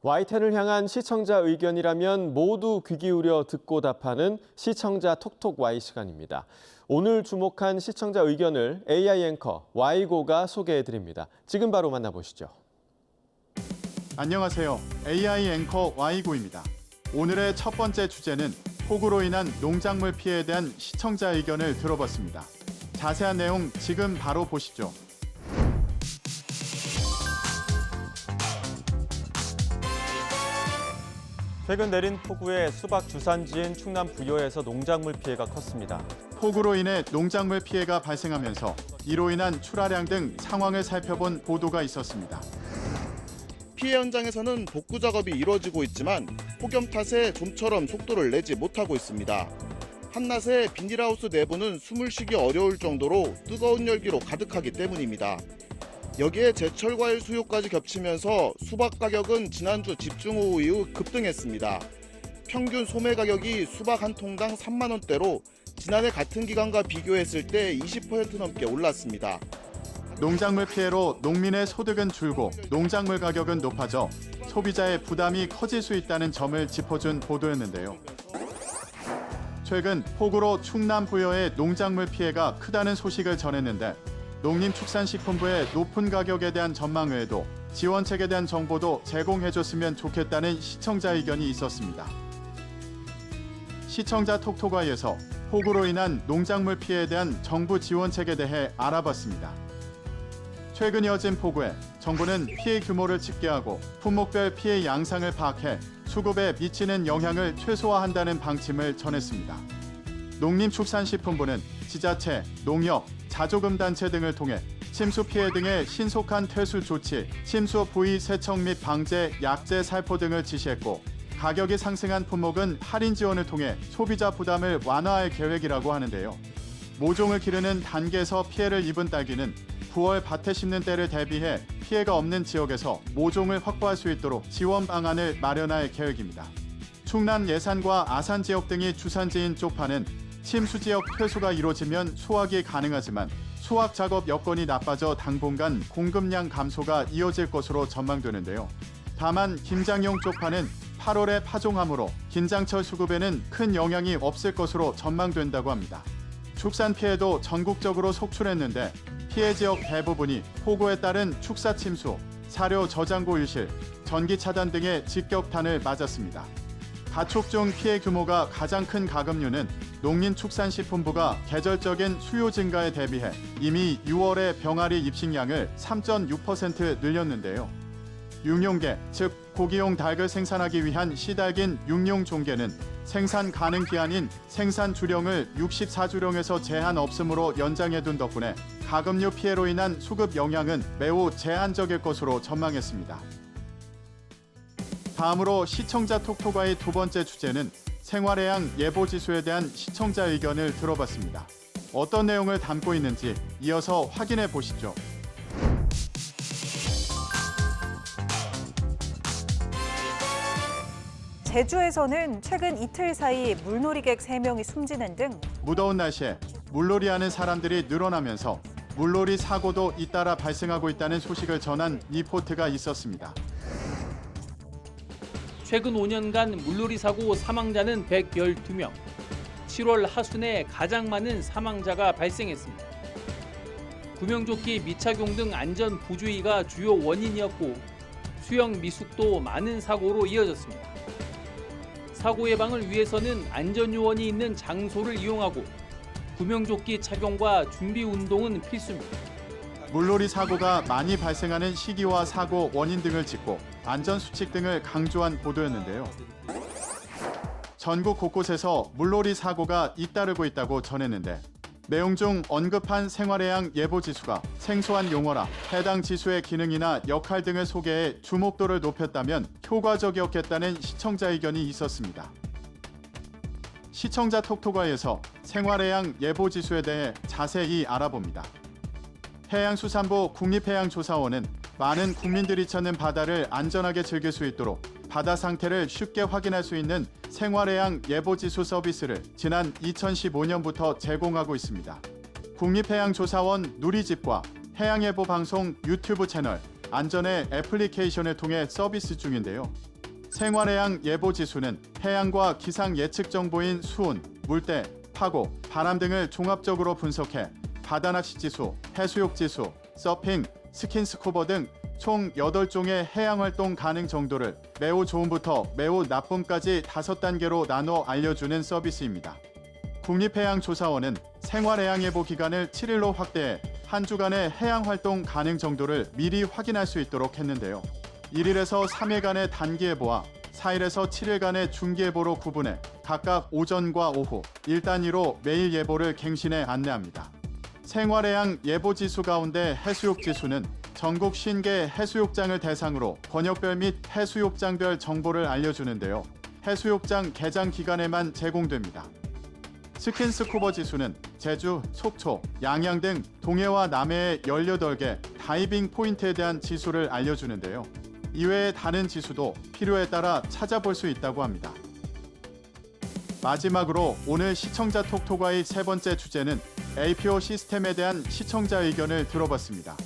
Y10을 향한 시청자 의견이라면 모두 귀 기울여 듣고 답하는 시청자 톡톡 Y 시간입니다. 오늘 주목한 시청자 의견을 AI 앵커 Y고가 소개해드립니다. 지금 바로 만나보시죠. 안녕하세요. AI 앵커 Y고입니다. 오늘의 첫 번째 주제는 폭우로 인한 농작물 피해에 대한 시청자 의견을 들어봤습니다. 자세한 내용 지금 바로 보시죠. 최근 내린 폭우에 수박 주산지인 충남 부여에서 농작물 피해가 컸습니다. 폭우로 인해 농작물 피해가 발생하면서 이로 인한 출하량 등 상황을 살펴본 보도가 있었습니다. 피해 현장에서는 복구 작업이 이루어지고 있지만 폭염 탓에 좀처럼 속도를 내지 못하고 있습니다. 한낮에 비닐하우스 내부는 숨을 쉬기 어려울 정도로 뜨거운 열기로 가득하기 때문입니다. 여기에 제철 과일 수요까지 겹치면서 수박 가격은 지난주 집중호우 이후 급등했습니다. 평균 소매 가격이 수박 한 통당 3만 원대로 지난해 같은 기간과 비교했을 때 20% 넘게 올랐습니다. 농작물 피해로 농민의 소득은 줄고 농작물 가격은 높아져 소비자의 부담이 커질 수 있다는 점을 짚어준 보도였는데요. 최근 폭우로 충남 부여의 농작물 피해가 크다는 소식을 전했는데 농림축산식품부의 높은 가격에 대한 전망 외에도 지원책에 대한 정보도 제공해줬으면 좋겠다는 시청자 의견이 있었습니다. 시청자 톡톡아이에서 폭우로 인한 농작물 피해에 대한 정부 지원책에 대해 알아봤습니다. 최근 이어진 폭우에 정부는 피해 규모를 집계하고 품목별 피해 양상을 파악해 수급에 미치는 영향을 최소화한다는 방침을 전했습니다. 농림축산식품부는 지자체, 농협, 자조금단체 등을 통해 침수 피해 등의 신속한 퇴수 조치, 침수 부위 세척 및 방제, 약제 살포 등을 지시했고 가격이 상승한 품목은 할인 지원을 통해 소비자 부담을 완화할 계획이라고 하는데요. 모종을 기르는 단계에서 피해를 입은 딸기는 9월 밭에 심는 때를 대비해 피해가 없는 지역에서 모종을 확보할 수 있도록 지원 방안을 마련할 계획입니다. 충남 예산과 아산 지역 등이 주산지인 쪽파는 침수 지역 퇴소가 이루어지면 수확이 가능하지만 수확 작업 여건이 나빠져 당분간 공급량 감소가 이어질 것으로 전망되는데요. 다만 김장용 쪽파는 8월에 파종하므로 김장철 수급에는 큰 영향이 없을 것으로 전망된다고 합니다. 축산 피해도 전국적으로 속출했는데 피해 지역 대부분이 폭우에 따른 축사 침수, 사료 저장고 유실, 전기 차단 등의 직격탄을 맞았습니다. 가축 중 피해 규모가 가장 큰 가금류는 농림축산식품부가 계절적인 수요 증가에 대비해 이미 6월에 병아리 입식량을 3.6% 늘렸는데요. 육룡계, 즉 고기용 닭을 생산하기 위한 시닭인 육룡종계는 생산 가능 기한인 생산 주령을 64주령에서 제한 없음으로 연장해둔 덕분에 가금류 피해로 인한 수급 영향은 매우 제한적일 것으로 전망했습니다. 다음으로 시청자 톡톡아의 두 번째 주제는 생활해양 예보지수에 대한 시청자 의견을 들어봤습니다. 어떤 내용을 담고 있는지 이어서 확인해 보시죠. 제주에서는 최근 이틀 사이 물놀이객 3명이 숨지는 등 무더운 날씨에 물놀이하는 사람들이 늘어나면서 물놀이 사고도 잇따라 발생하고 있다는 소식을 전한 리포트가 있었습니다. 최근 5년간 물놀이 사고 사망자는 112명, 7월 하순에 가장 많은 사망자가 발생했습니다. 구명조끼 미착용 등 안전 부주의가 주요 원인이었고 수영 미숙도 많은 사고로 이어졌습니다. 사고 예방을 위해서는 안전요원이 있는 장소를 이용하고 구명조끼 착용과 준비 운동은 필수입니다. 물놀이 사고가 많이 발생하는 시기와 사고 원인 등을 짚고 안전수칙 등을 강조한 보도였는데요. 전국 곳곳에서 물놀이 사고가 잇따르고 있다고 전했는데 내용 중 언급한 생활해양 예보지수가 생소한 용어라 해당 지수의 기능이나 역할 등을 소개해 주목도를 높였다면 효과적이었겠다는 시청자 의견이 있었습니다. 시청자 톡톡아에서 생활해양 예보지수에 대해 자세히 알아봅니다. 해양수산부 국립해양조사원은 많은 국민들이 찾는 바다를 안전하게 즐길 수 있도록 바다 상태를 쉽게 확인할 수 있는 생활해양 예보지수 서비스를 지난 2015년부터 제공하고 있습니다. 국립해양조사원 누리집과 해양예보 방송 유튜브 채널 안전의 애플리케이션을 통해 서비스 중인데요. 생활해양 예보지수는 해양과 기상 예측 정보인 수온, 물때, 파고, 바람 등을 종합적으로 분석해 바다낚시 지수, 해수욕 지수, 서핑, 스킨스쿠버 등 총 8종의 해양활동 가능 정도를 매우 좋음부터 매우 나쁨까지 5단계로 나눠 알려주는 서비스입니다. 국립해양조사원은 생활해양예보 기간을 7일로 확대해 한 주간의 해양활동 가능 정도를 미리 확인할 수 있도록 했는데요. 1일에서 3일간의 단기예보와 4일에서 7일간의 중기예보로 구분해 각각 오전과 오후 1단위로 매일 예보를 갱신해 안내합니다. 생활해양 예보지수 가운데 해수욕 지수는 전국 50개 해수욕장을 대상으로 번역별 및 해수욕장별 정보를 알려주는데요. 해수욕장 개장 기간에만 제공됩니다. 스킨스쿠버 지수는 제주, 속초, 양양 등 동해와 남해의 18개 다이빙 포인트에 대한 지수를 알려주는데요. 이외의 다른 지수도 필요에 따라 찾아볼 수 있다고 합니다. 마지막으로 오늘 시청자 톡톡과의 세 번째 주제는 APO 시스템에 대한 시청자 의견을 들어봤습니다.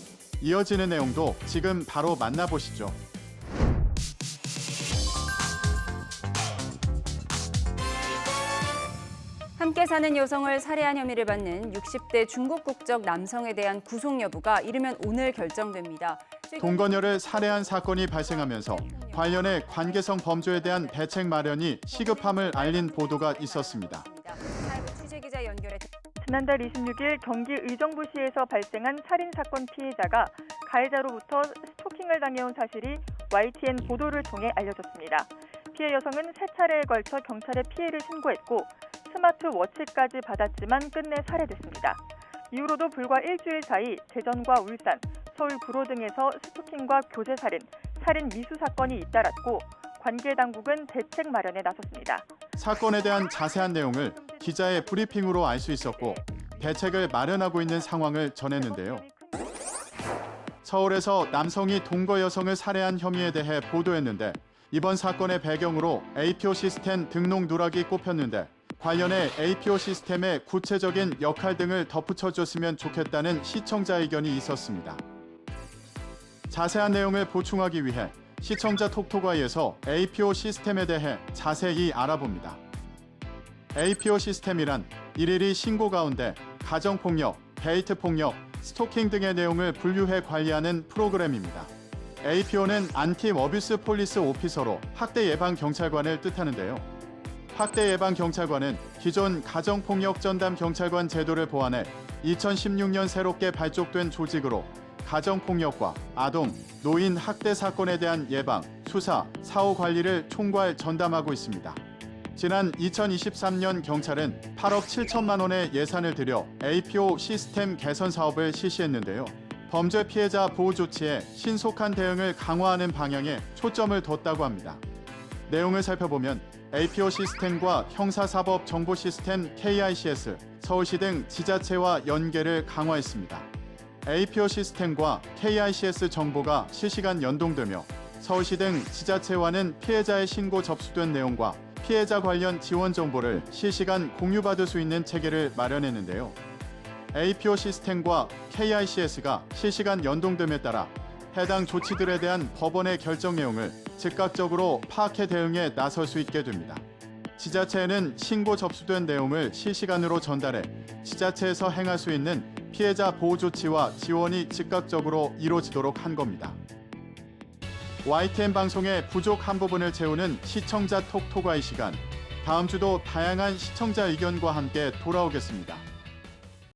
이어지는 내용도 지금 바로 만나보시죠. 함께 사는 여성을 살해한 혐의를 받는 60대 중국 국적 남성에 대한 구속 여부가 이르면 오늘 결정됩니다. 동거녀를 살해한 사건이 발생하면서 관련해 관계성 범죄에 대한 대책 마련이 시급함을 알린 보도가 있었습니다. 취재기자 연결해 지난달 26일 경기 의정부시에서 발생한 살인사건 피해자가 가해자로부터 스토킹을 당해온 사실이 YTN 보도를 통해 알려졌습니다. 피해 여성은 3차례에 걸쳐 경찰에 피해를 신고했고 스마트워치까지 받았지만 끝내 살해됐습니다. 이후로도 불과 일주일 사이 대전과 울산, 서울 구로 등에서 스토킹과 교제살인, 살인 미수 사건이 잇따랐고 관계 당국은 대책 마련에 나섰습니다. 사건에 대한 자세한 내용을 기자의 브리핑으로 알 수 있었고 대책을 마련하고 있는 상황을 전했는데요. 서울에서 남성이 동거 여성을 살해한 혐의에 대해 보도했는데 이번 사건의 배경으로 APO 시스템 등록 누락이 꼽혔는데 관련해 APO 시스템의 구체적인 역할 등을 덧붙여줬으면 좋겠다는 시청자 의견이 있었습니다. 자세한 내용을 보충하기 위해 시청자 톡톡아이에서 APO 시스템에 대해 자세히 알아봅니다. APO 시스템이란 일일이 신고 가운데 가정폭력, 데이트폭력, 스토킹 등의 내용을 분류해 관리하는 프로그램입니다. APO는 안티 어뷰스 폴리스 오피서로 학대 예방 경찰관을 뜻하는데요. 학대 예방 경찰관은 기존 가정폭력 전담 경찰관 제도를 보완해 2016년 새롭게 발족된 조직으로 가정폭력과 아동, 노인 학대 사건에 대한 예방, 수사, 사후 관리를 총괄 전담하고 있습니다. 지난 2023년 경찰은 8억 7천만 원의 예산을 들여 APO 시스템 개선 사업을 실시했는데요. 범죄 피해자 보호 조치에 신속한 대응을 강화하는 방향에 초점을 뒀다고 합니다. 내용을 살펴보면 APO 시스템과 형사사법 정보 시스템 KICS, 서울시 등 지자체와 연계를 강화했습니다. APO 시스템과 KICS 정보가 실시간 연동되며 서울시 등 지자체와는 피해자의 신고 접수된 내용과 피해자 관련 지원 정보를 실시간 공유받을 수 있는 체계를 마련했는데요. APO 시스템과 KICS가 실시간 연동됨에 따라 해당 조치들에 대한 법원의 결정 내용을 즉각적으로 파악해 대응에 나설 수 있게 됩니다. 지자체에는 신고 접수된 내용을 실시간으로 전달해 지자체에서 행할 수 있는 피해자 보호 조치와 지원이 즉각적으로 이루어지도록 한 겁니다. YTN 방송의 부족한 부분을 채우는 시청자 톡톡아이 시간. 다음 주도 다양한 시청자 의견과 함께 돌아오겠습니다.